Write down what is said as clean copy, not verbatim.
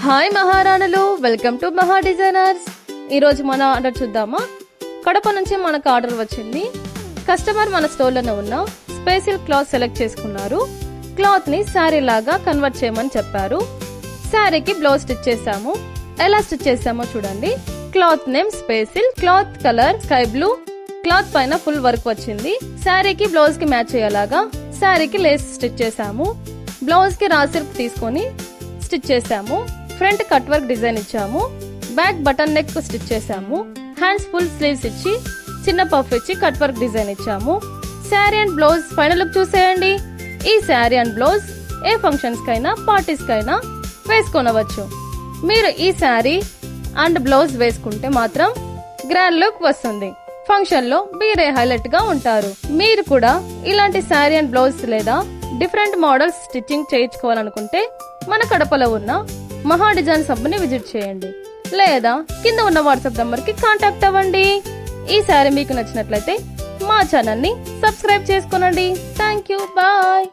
Hi మహారాణులు, welcome to మహా designers. ఈరోజు మన ఆర్డర్ చూద్దామా. కడప నుంచి మనకు ఆర్డర్ వచ్చింది. కస్టమర్ మన స్టోర్లోనే ఉన్న స్పెషల్ క్లాత్ సెలెక్ట్ చేసుకున్నారు. క్లాత్ ని శారీ లాగా కన్వర్ట్ చేయమని చెప్పారు. శారీకి బ్లౌజ్ స్టిచ్ చేసాము. ఎలా స్టిచ్ చేసామో చూడండి. Cloth name special, cloth colour sky blue, cloth పైన ఫుల్ వర్క్ వచ్చింది. శారీకి బ్లౌజ్ కి మ్యాచ్ అయ్యేలాగా శారీకి లేస్ స్టిచ్ చేసాము. బ్లౌజ్ కి రా సిల్క్ తీసుకొని స్టిచ్ చేసాము. ఫ్రంట్ కట్ వర్క్ డిజైన్ ఇచ్చాము. బ్యాక్ బటన్ నెక్ స్టిచ్ చేసాము. హ్యాండ్స్ ఫుల్ స్లీవ్స్ ఇచ్చి చిన్న పఫ్ ఇచ్చి కట్ వర్క్ డిజైన్ ఇచ్చాము. Sari and blouse final look చూసేయండి. ఈ sari and blouse A functions కైనా పార్టీస్ కైనా వేసుకొనవచ్చు. మీరు ఈ శారీ అండ్ బ్లౌజ్ వేసుకుంటే మాత్రం గ్రాండ్ లుక్ వస్తుంది. ఫంక్షన్ లో మీరే హైలైట్ గా ఉంటారు. మీరు కూడా ఇలాంటి శారీ అండ్ బ్లౌజ్ లేదా డిఫరెంట్ మోడల్స్ స్టిచ్చింగ్ చేయించుకోవాలనుకుంటే మన కడపలో ఉన్న మహా డిజైన్ సబ్బుని విజిట్ చేయండి, లేదా కింద ఉన్న వాట్సాప్ నంబర్ కి కాంటాక్ట్ అవ్వండి. ఈ శారీ మీకు నచ్చినట్లయితే మా ఛానల్ ని సబ్స్క్రైబ్ చేసుకోనండి. Thank you, bye.